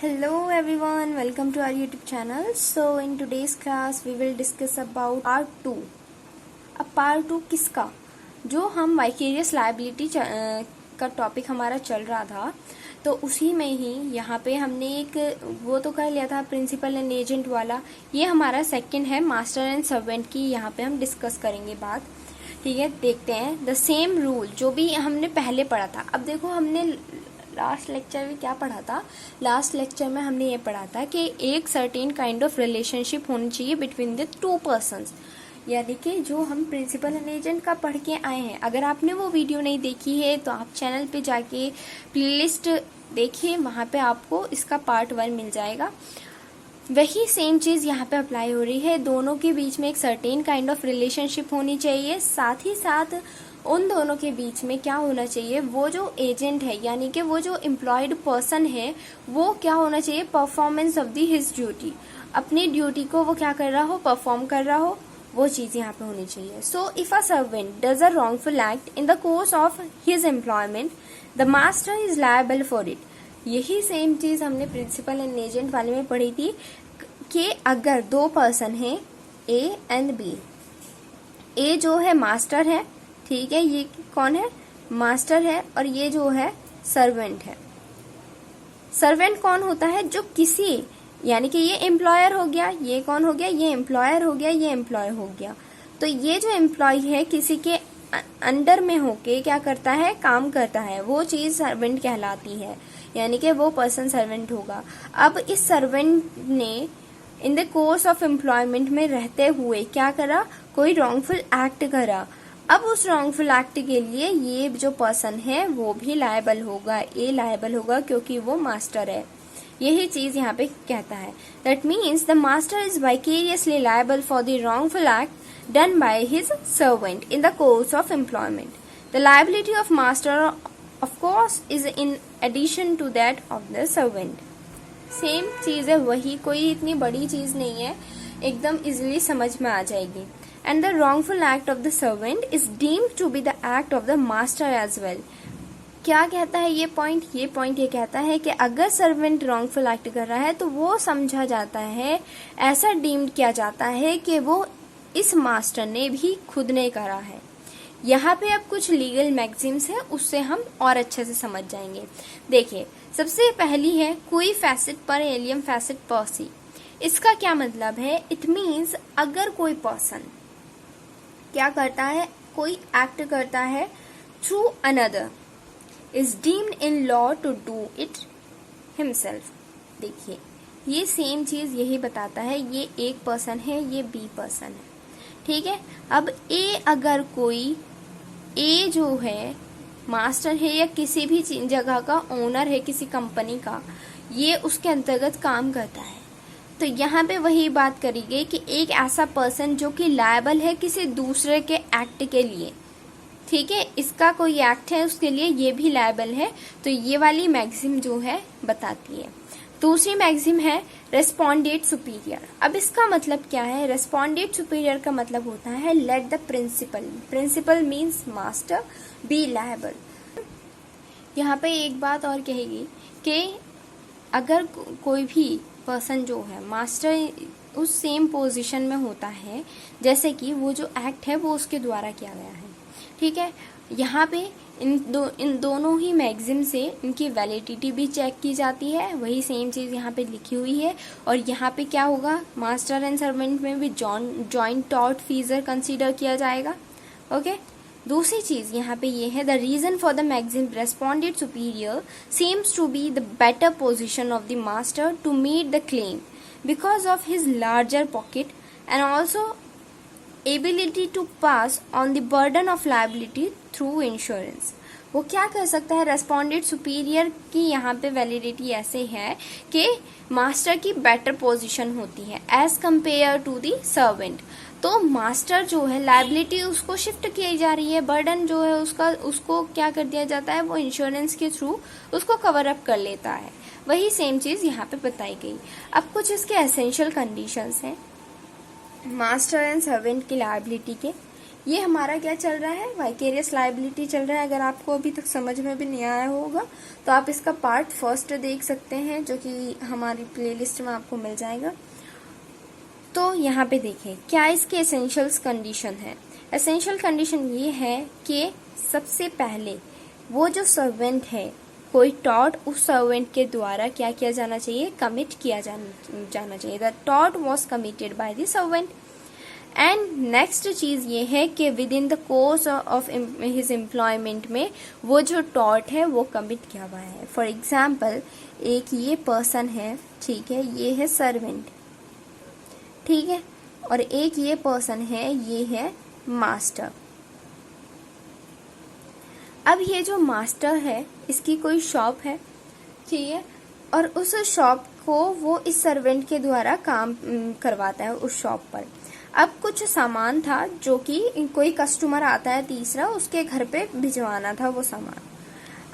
Hello everyone, welcome to our YouTube channel. So in today's class we will discuss about part 2. अब part 2 किसका? जो हम vicarious liability का topic हमारा चल रहा था, तो उसी में ही यहाँ पे हमने एक वो तो कर लिया था प्रिंसिपल एंड एजेंट वाला. ये हमारा सेकंड है मास्टर एंड सर्वेंट की. यहाँ पे हम डिस्कस करेंगे बात. ठीक है, देखते हैं द सेम रूल जो भी हमने पहले पढ़ा था. अब देखो हमने लास्ट लेक्चर में क्या पढ़ा था. लास्ट लेक्चर में हमने ये पढ़ा था कि एक सर्टेन काइंड ऑफ रिलेशनशिप होनी चाहिए बिटवीन द टू पर्सन्स. यानी कि जो हम प्रिंसिपल एंड एजेंट का पढ़ के आए हैं. अगर आपने वो वीडियो नहीं देखी है तो आप चैनल पे जाके प्लेलिस्ट देखिए, वहाँ पे आपको इसका पार्ट 1 मिल जाएगा. वही सेम चीज़ यहाँ पे अप्लाई हो रही है. दोनों के बीच में एक सर्टेन काइंड ऑफ रिलेशनशिप होनी चाहिए. साथ ही साथ उन दोनों के बीच में क्या होना चाहिए, वो जो एजेंट है यानी कि वो जो एम्प्लॉयड पर्सन है वो क्या होना चाहिए, performance of the his duty. अपनी ड्यूटी को वो क्या कर रहा हो, परफॉर्म कर रहा हो, वो चीज़ यहाँ पे होनी चाहिए. So if a servant does a wrongful act in the course of his employment, the master is liable for it. यही सेम चीज़ हमने प्रिंसिपल एंड एजेंट वाले में पढ़ी थी कि अगर दो पर्सन हैं ए एंड बी. ए जो है मास्टर है, ठीक है, ये कौन है, मास्टर है, और ये जो है सर्वेंट है. सर्वेंट कौन होता है, जो किसी यानी कि ये एम्प्लॉयर हो गया, ये कौन हो गया, ये एम्प्लॉयर हो गया, ये एम्प्लॉय हो गया. तो ये जो एम्प्लॉय है किसी के अंडर में होके क्या करता है, काम करता है, वो चीज सर्वेंट कहलाती है. यानी कि वो पर्सन सर्वेंट होगा. अब इस सर्वेंट ने इन द कोर्स ऑफ एम्प्लॉयमेंट में रहते हुए क्या करा, कोई रॉन्गफुल एक्ट करा. अब उस रॉन्गफुल एक्ट के लिए ये जो पर्सन है वो भी लायबल होगा, ए लायबल होगा, क्योंकि वो मास्टर है. यही चीज यहाँ पे कहता है. That means the master is vicariously liable for the wrongful act done by his servant in the course of employment. The liability of master of course is in addition to that of the servant. Same चीज है, वही, कोई इतनी बड़ी चीज नहीं है, एकदम इजिली समझ में आ जाएगी. And the wrongful act of the servant is deemed to be the act of the master as well. क्या कहता है ये पॉइंट ये कहता है कि अगर सर्वेंट रॉन्गफुल एक्ट कर रहा है तो वो समझा जाता है, ऐसा डीम्ड किया जाता है कि वो इस मास्टर ने भी खुद ने करा है. यहाँ पे अब कुछ लीगल मैक्सिम्स है, उससे हम और अच्छे से समझ जाएंगे. देखिए, सबसे पहली है कोई फैसिट पर एलियम फैसिट पॉसी. इसका क्या मतलब है, इट मीन्स अगर कोई पर्सन क्या करता है, कोई एक्ट करता है through another, is deemed in law to do it himself. देखिए, ये सेम चीज यही बताता है. ये एक पर्सन है, ये बी पर्सन है, ठीक है. अब ए, अगर कोई ए जो है मास्टर है या किसी भी जगह का ओनर है, किसी कंपनी का, ये उसके अंतर्गत काम करता है, तो यहाँ पे वही बात करी गई कि एक ऐसा पर्सन जो कि लायबल है किसी दूसरे के एक्ट के लिए, ठीक है, इसका कोई एक्ट है उसके लिए ये भी लायबल है. तो ये वाली मैक्सिम जो है बताती है. दूसरी मैक्सिम है रेस्पोंडेंट सुपीरियर. अब इसका मतलब क्या है, रेस्पोंडेंट सुपीरियर का मतलब होता है let the principal means master be liable. यहाँ पे एक बात और कहेगी कि अगर कोई भी पर्सन जो है मास्टर उस सेम पोजीशन में होता है जैसे कि वो जो एक्ट है वो उसके द्वारा किया गया है, ठीक है. यहाँ पे इन दोनों ही मैक्सिम से इनकी वैलिडिटी भी चेक की जाती है. वही सेम चीज़ यहाँ पे लिखी हुई है. और यहाँ पे क्या होगा, मास्टर एंड सर्वेंट में भी जॉइंट टॉर्ट फीजर कंसीडर किया जाएगा. ओके. दूसरी चीज यहाँ पे ये है, the reason for the maxim respondeat superior seems to be the better position of the master to meet the claim because of his larger pocket and also ability to pass on the burden of liability through insurance. वो क्या कर सकता है, respondent superior की यहाँ पे validity ऐसे है कि मास्टर की बेटर पोजीशन होती है as compare to the servant. तो मास्टर जो है लायबिलिटी उसको शिफ्ट की जा रही है, बर्डन जो है उसको क्या कर दिया जाता है, वो इंश्योरेंस के थ्रू उसको कवर अप कर लेता है. वही सेम चीज यहाँ पे बताई गई. अब कुछ इसके एसेंशियल कंडीशंस हैं मास्टर एंड सर्वेंट की लायबिलिटी के. ये हमारा क्या चल रहा है, वाइकेरियस लायबिलिटी चल रहा है। अगर आपको अभी तक समझ में भी नहीं आया होगा तो आप इसका पार्ट फर्स्ट देख सकते हैं, जो कि हमारी प्लेलिस्ट में आपको मिल जाएगा। तो यहाँ पे देखें क्या इसके एसेंशियल्स कंडीशन है। एसेंशियल कंडीशन ये है कि सबसे पहले वो जो सर्वेंट है, कोई टॉर्ट उस सर्वेंट के द्वारा क्या किया जाना चाहिए, कमिट किया जाना चाहिए। The tort was committed by the servant. And next चीज ये है कि with in the course of his employment में वो जो टॉर्ट है वो कमिट किया हुआ है। फॉर एग्जाम्पल एक ये पर्सन है, ठीक है, ये है सर्वेंट, ठीक है, और एक ये पर्सन है, ये है मास्टर। अब ये जो मास्टर है इसकी कोई शॉप है, ठीक है, और उस शॉप को वो इस सर्वेंट के द्वारा काम करवाता है उस शॉप पर। अब कुछ सामान था जो कि कोई कस्टमर आता है तीसरा, उसके घर पे भिजवाना था वो सामान।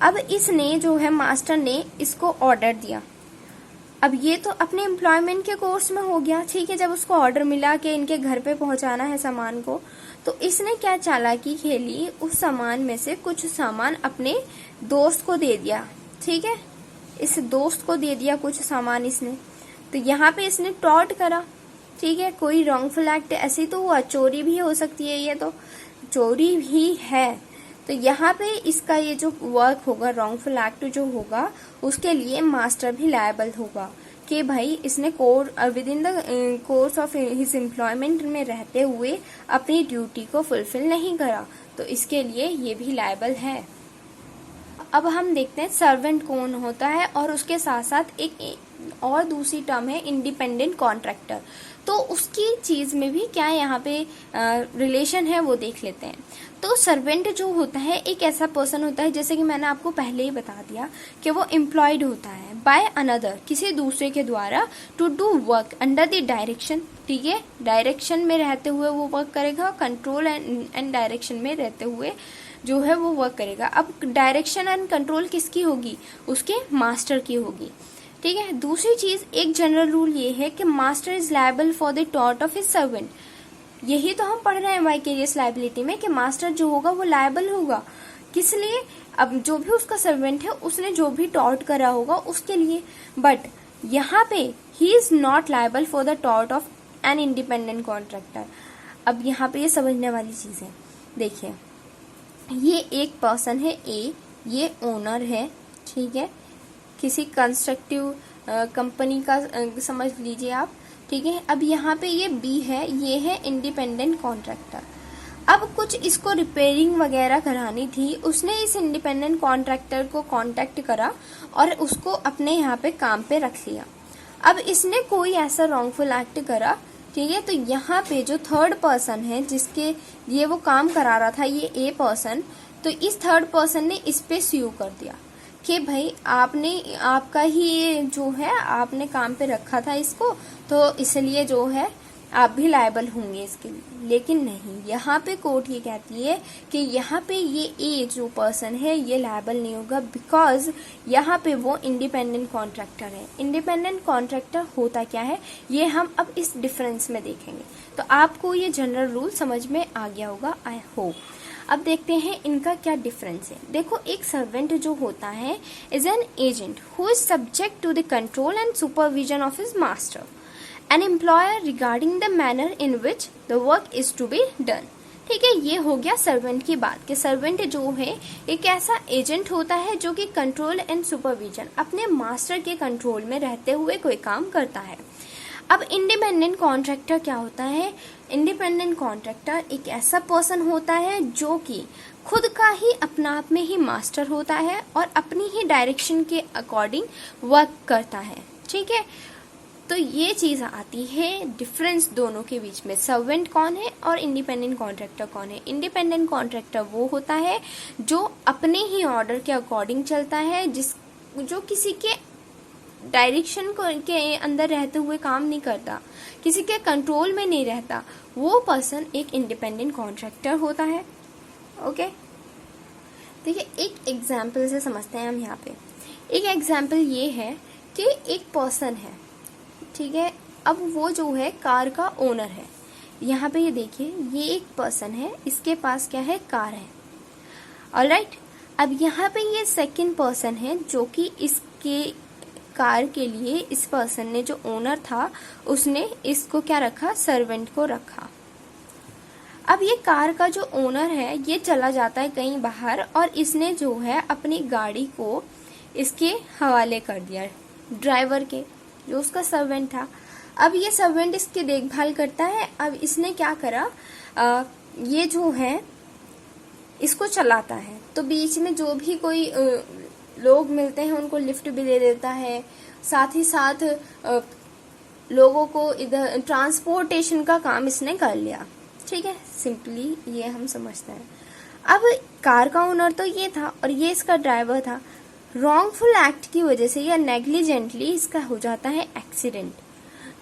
अब इसने जो है मास्टर ने इसको ऑर्डर दिया। अब ये तो अपने एम्प्लॉयमेंट के कोर्स में हो गया, ठीक है, जब उसको ऑर्डर मिला कि इनके घर पे पहुंचाना है सामान को, तो इसने क्या चालाकी खेली, उस सामान में से कुछ सामान अपने दोस्त को दे दिया, ठीक है, इस दोस्त को दे दिया कुछ सामान इसने। तो यहाँ पे इसने टॉर्ट करा, ठीक है, कोई रॉन्गफुल एक्ट ऐसी तो हुआ, चोरी भी हो सकती है, ये तो चोरी भी है। तो यहाँ पे इसका ये जो वर्क होगा, रॉन्गफुल एक्ट जो होगा, उसके लिए मास्टर भी लायबल होगा कि भाई इसने with in the course of his employment में रहते हुए अपनी ड्यूटी को फुलफिल नहीं करा, तो इसके लिए ये भी लायबल है। अब हम देखते हैं सर्वेंट कौन होता है, और उसके साथ साथ एक और दूसरी टर्म है इंडिपेंडेंट कॉन्ट्रैक्टर। तो उसकी चीज में भी क्या यहाँ पे रिलेशन है वो देख लेते हैं। तो सर्वेंट जो होता है एक ऐसा पर्सन होता है, जैसे कि मैंने आपको पहले ही बता दिया कि वो एम्प्लॉयड होता है बाय अनदर, किसी दूसरे के द्वारा, to do work under the direction, ठीक है, डायरेक्शन में रहते हुए वो वर्क करेगा, कंट्रोल एंड डायरेक्शन में रहते हुए जो है वो वर्क करेगा। अब डायरेक्शन एंड कंट्रोल किसकी होगी, उसके मास्टर की होगी, ठीक है। दूसरी चीज, एक जनरल रूल ये है कि master is liable for the tort of his servant. यही तो हम पढ़ रहे हैं वाइकेरियस लायबिलिटी में कि मास्टर जो होगा वो लायबल होगा, किस लिए, अब जो भी उसका सर्वेंट है उसने जो भी टॉर्ट करा होगा उसके लिए। बट यहाँ पे he is not liable for the tort of an independent contractor. अब यहाँ पे ये समझने वाली चीज है, देखिए ये एक पर्सन है ए, ये ओनर है, ठीक है, किसी कंस्ट्रक्टिव कंपनी का समझ लीजिए आप, ठीक है। अब यहाँ पे ये बी है, ये है इंडिपेंडेंट कॉन्ट्रैक्टर। अब कुछ इसको रिपेयरिंग वगैरह करानी थी, उसने इस इंडिपेंडेंट कॉन्ट्रैक्टर को कांटेक्ट करा और उसको अपने यहाँ पे काम पे रख लिया। अब इसने कोई ऐसा रॉन्गफुल एक्ट करा, ठीक है, तो यहाँ पे जो थर्ड पर्सन है जिसके ये वो काम करा रहा था, ये ए पर्सन, तो इस थर्ड पर्सन ने इस पे स्यू कर दिया कि भाई आपने, आपका ही ये जो है आपने काम पे रखा था इसको, तो इसलिए जो है आप भी लायबल होंगे इसके लिए। लेकिन नहीं, यहाँ पे कोर्ट ये कहती है कि यहाँ पे ये ए जो पर्सन है ये लायबल नहीं होगा, बिकॉज यहाँ पे वो इंडिपेंडेंट कॉन्ट्रैक्टर है। इंडिपेंडेंट कॉन्ट्रैक्टर होता क्या है ये हम अब इस डिफरेंस में देखेंगे। तो आपको ये जनरल रूल समझ में आ गया होगा, आई होप। अब देखते हैं इनका क्या डिफरेंस है। देखो, एक सर्वेंट जो होता है is an agent who is subject to the control and supervision of his master, an employer regarding the manner in which the work is to be done. ठीक है, ये हो गया सर्वेंट की बात कि सर्वेंट जो है एक ऐसा एजेंट होता है जो कि कंट्रोल एंड सुपरविजन, अपने मास्टर के कंट्रोल में रहते हुए कोई काम करता है। अब इंडिपेंडेंट कॉन्ट्रैक्टर क्या होता है? इंडिपेंडेंट कॉन्ट्रैक्टर एक ऐसा पर्सन होता है जो कि खुद का ही अपना आप में ही मास्टर होता है और अपनी ही डायरेक्शन के अकॉर्डिंग वर्क करता है। ठीक है, तो ये चीज आती है डिफरेंस दोनों के बीच में, सर्वेंट कौन है और इंडिपेंडेंट कॉन्ट्रैक्टर कौन है। इंडिपेंडेंट कॉन्ट्रैक्टर वो होता है जो अपने ही ऑर्डर के अकॉर्डिंग चलता है, जो किसी के डायरेक्शन के अंदर रहते हुए काम नहीं करता, किसी के कंट्रोल में नहीं रहता, वो पर्सन एक इंडिपेंडेंट कॉन्ट्रैक्टर होता है। ओके, देखिए एक एग्जाम्पल से समझते हैं हम यहाँ पे। एक एग्जाम्पल ये है कि एक पर्सन है, ठीक है, अब वो जो है कार का ओनर है। यहाँ पे ये देखिए, ये एक पर्सन है, इसके पास क्या है, कार है। ऑलराइट, अब यहाँ पे ये सेकंड पर्सन है जो कि इसके कार के लिए इस पर्सन ने, जो ओनर था, उसने इसको क्या रखा, सर्वेंट को रखा। अब ये कार का जो ओनर है ये चला जाता है कहीं बाहर और इसने जो है अपनी गाड़ी को इसके हवाले कर दिया ड्राइवर के, जो उसका सर्वेंट था। अब ये सर्वेंट इसकी देखभाल करता है। अब इसने क्या करा, ये जो है इसको चलाता है, तो बीच में जो भी कोई लोग मिलते हैं उनको लिफ्ट भी दे देता है, साथ ही साथ लोगों को इधर ट्रांसपोर्टेशन का काम इसने कर लिया। ठीक है, सिंपली ये हम समझते हैं। अब कार का ओनर तो ये था और ये इसका ड्राइवर था। रॉन्गफुल एक्ट की वजह से या नेग्लिजेंटली इसका हो जाता है एक्सीडेंट।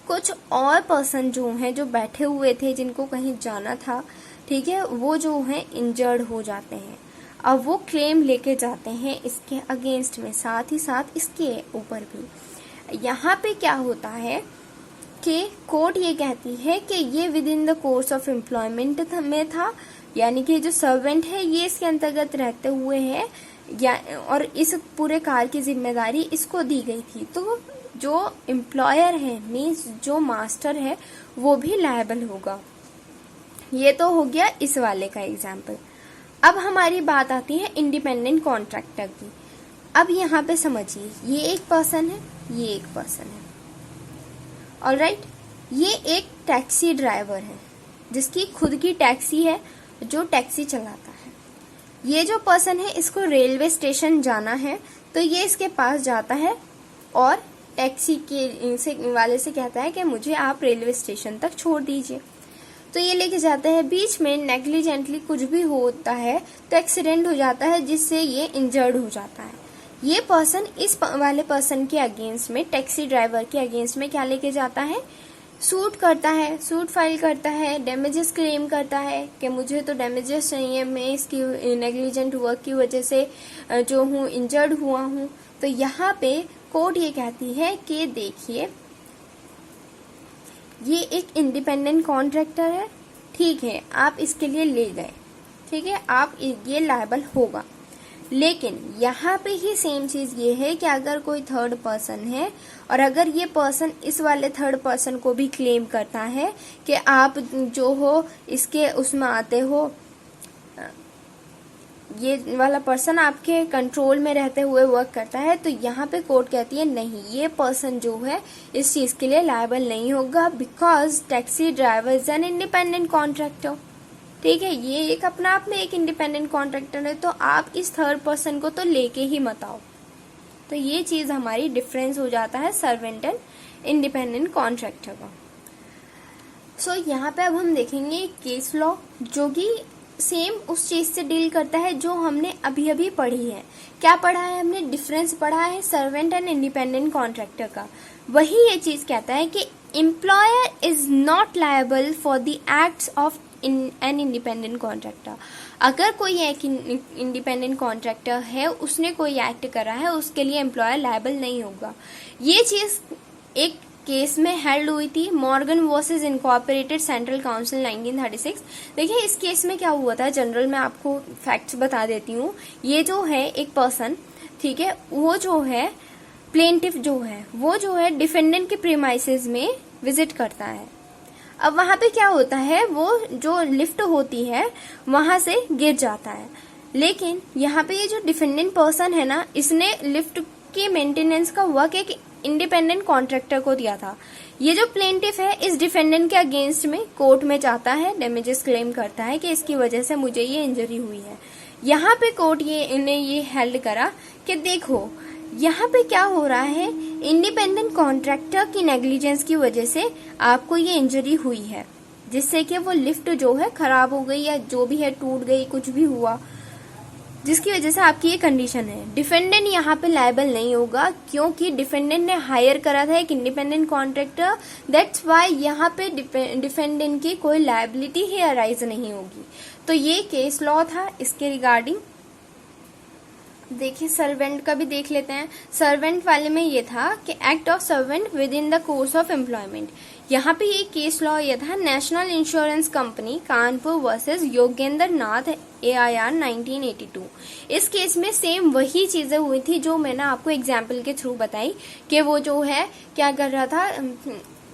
कुछ और पर्सन जो हैं, जो बैठे हुए थे, जिनको कहीं जाना था, ठीक है, वो जो है इंजर्ड हो जाते हैं। अब वो क्लेम लेके जाते हैं इसके अगेंस्ट में, साथ ही साथ इसके ऊपर भी। यहाँ पे क्या होता है कि कोर्ट ये कहती है कि ये with in the course of employment में था, यानी कि जो सर्वेंट है ये इसके अंतर्गत रहते हुए है, या और इस पूरे कार की जिम्मेदारी इसको दी गई थी। तो जो एम्प्लॉयर है, मीन्स जो मास्टर है, वो भी लायबल होगा। ये तो हो गया इस वाले का एग्जाम्पल। अब हमारी बात आती है इंडिपेंडेंट कॉन्ट्रैक्टर की। अब यहाँ पे समझिए, ये एक पर्सन है, ये एक पर्सन है। ऑलराइट, ये एक टैक्सी ड्राइवर है जिसकी खुद की टैक्सी है, जो टैक्सी चलाता है। ये जो पर्सन है, इसको रेलवे स्टेशन जाना है, तो ये इसके पास जाता है और टैक्सी के वाले से कहता है कि मुझे आप रेलवे स्टेशन तक छोड़ दीजिए। तो ये लेके जाता है। बीच में नेग्लिजेंटली कुछ भी होता है तो एक्सीडेंट हो जाता है, जिससे ये इंजर्ड हो जाता है। ये पर्सन इस वाले पर्सन के अगेंस्ट में, टैक्सी ड्राइवर के अगेंस्ट में क्या लेके जाता है, सूट करता है, सूट फाइल करता है, डैमेजेस क्लेम करता है कि मुझे तो डैमेजेस चाहिए, मैं इसकी नेग्लिजेंट वर्क की वजह से जो हूँ इंजर्ड हुआ हूँ। तो यहाँ पे कोर्ट ये कहती है कि देखिए, ये एक इंडिपेंडेंट कॉन्ट्रैक्टर है, ठीक है, आप इसके लिए ले गए, ठीक है, आप ये लायबल होगा। लेकिन यहाँ पे ही सेम चीज ये है कि अगर कोई थर्ड पर्सन है और अगर ये पर्सन इस वाले थर्ड पर्सन को भी क्लेम करता है कि आप जो हो इसके उसमें आते हो, ये वाला पर्सन आपके कंट्रोल में रहते हुए वर्क करता है, तो यहाँ पे कोर्ट कहती है नहीं, ये पर्सन जो है इस चीज के लिए लायबल नहीं होगा, because taxi driver is an independent contractor. ठीक है, ये एक अपना आप में एक इंडिपेंडेंट कॉन्ट्रैक्टर है, तो आप इस थर्ड पर्सन को तो लेके ही मत आओ। तो ये चीज हमारी डिफरेंस हो जाता है सर्वेंट एंड इंडिपेंडेंट कॉन्ट्रैक्टर का। सो यहाँ पे अब हम देखेंगे केस लॉ, जो कि सेम उस चीज से डील करता है जो हमने अभी अभी पढ़ी है। क्या पढ़ा है हमने, डिफरेंस पढ़ा है सर्वेंट एंड इंडिपेंडेंट कॉन्ट्रैक्टर का। वही ये चीज कहता है कि employer is not liable for the acts of an independent contractor. अगर कोई एक इंडिपेंडेंट कॉन्ट्रैक्टर है, उसने कोई एक्ट करा है, उसके लिए एम्प्लॉयर लायबल नहीं होगा। ये चीज एक केस में हेल्ड हुई थी, Morgan versus incorporated central council 1936। देखिए इस केस में क्या हुआ था, जनरल मैं आपको फैक्ट्स बता देती हूँ। ये जो है एक पर्सन, ठीक है, वो जो है प्लेंटिफ जो है, वो जो है डिफेंडेंट के प्रीमाइसेस में विजिट करता है। अब वहां पे क्या होता है, वो जो लिफ्ट होती है वहां से गिर जाता है। लेकिन यहाँ पे ये जो डिफेंडेंट पर्सन है ना, इसने लिफ्ट की मेंटेनेंस का वर्क एक इंडिपेंडेंट कॉन्ट्रैक्टर को दिया था। ये जो प्लेंटिफ है इस डिफेंडेंट के अगेंस्ट में कोर्ट में जाता है, डैमेजेस क्लेम करता है कि इसकी वजह से मुझे ये इंजरी हुई है। यहाँ पे कोर्ट ने ये हेल्ड करा कि देखो यहाँ पे क्या हो रहा है, इंडिपेंडेंट कॉन्ट्रैक्टर की नेग्लिजेंस की वजह से आपको ये इंजरी हुई है, जिससे कि वो लिफ्ट जो है खराब हो गई या जो भी है टूट गई, कुछ भी हुआ, जिसकी वजह से आपकी ये कंडीशन है। डिफेंडेंट यहाँ पे लायबल नहीं होगा, क्योंकि डिफेंडेंट ने हायर करा था एक इंडिपेंडेंट कॉन्ट्रैक्टर। दैट्स वाई यहाँ पे डिफेंडेंट की कोई लायबिलिटी ही अराइज नहीं होगी। तो ये केस लॉ था इसके रिगार्डिंग। देखिए सर्वेंट का भी देख लेते हैं। सर्वेंट वाले में ये था कि act of servant within the course of employment, यहाँ पे ये केस लॉ ये था, नेशनल इंश्योरेंस कंपनी कानपुर वर्सेस योगेंद्र नाथ AIR 1982। इस केस में सेम वही चीजें हुई थी जो मैंने आपको एग्जाम्पल के थ्रू बताई, कि वो जो है क्या कर रहा था,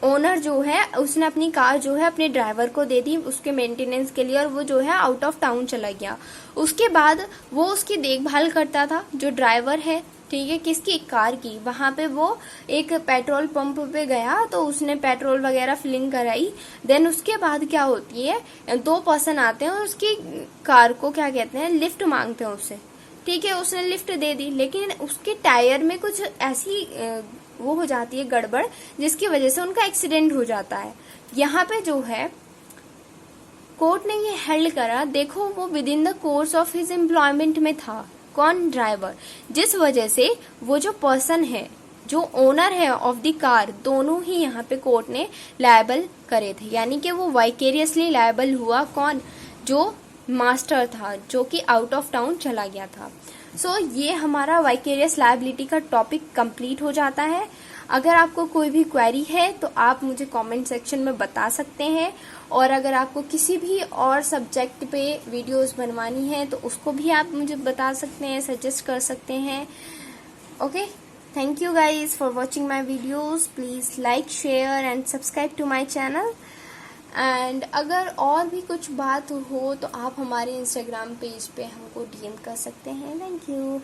ओनर जो है उसने अपनी कार जो है अपने ड्राइवर को दे दी उसके मेंटेनेंस के लिए, और वो जो है आउट ऑफ टाउन चला गया। उसके बाद वो उसकी देखभाल करता था, जो ड्राइवर है, ठीक है, किसकी, कार की। वहां पे वो एक पेट्रोल पंप पे गया तो उसने पेट्रोल वगैरह फिलिंग कराई। देन उसके बाद क्या होती है, 2 पर्सन आते हैं और उसकी कार को क्या कहते हैं, लिफ्ट मांगते हैं उससे, ठीक है। उसने लिफ्ट दे दी, लेकिन उसके टायर में कुछ ऐसी वो हो जाती है गड़बड़, जिसकी वजह से उनका एक्सीडेंट हो जाता है। यहाँ पे जो है कोर्ट ने ये हेल्ड करा, देखो वो with in the course of his employment में था, कौन, ड्राइवर, जिस वजह से वो जो पर्सन है, जो ओनर है ऑफ द कार, दोनों ही यहाँ पे कोर्ट ने लायबल करे थे। यानी कि वो वाइकेरियसली लायबल हुआ, कौन, जो मास्टर था, जो कि आउट ऑफ टाउन चला गया था। सो ये हमारा वाइकेरियस लायबिलिटी का टॉपिक कंप्लीट हो जाता है। अगर आपको कोई भी क्वेरी है तो आप मुझे कमेंट सेक्शन में बता सकते हैं, और अगर आपको किसी भी और सब्जेक्ट पे वीडियोस बनवानी है तो उसको भी आप मुझे बता सकते हैं, सजेस्ट कर सकते हैं। Okay, thank you guys for watching my videos. Please like, share and subscribe to my channel. And अगर और भी कुछ बात हो तो आप हमारे इंस्टाग्राम पेज पे हमको DM कर सकते हैं। Thank you.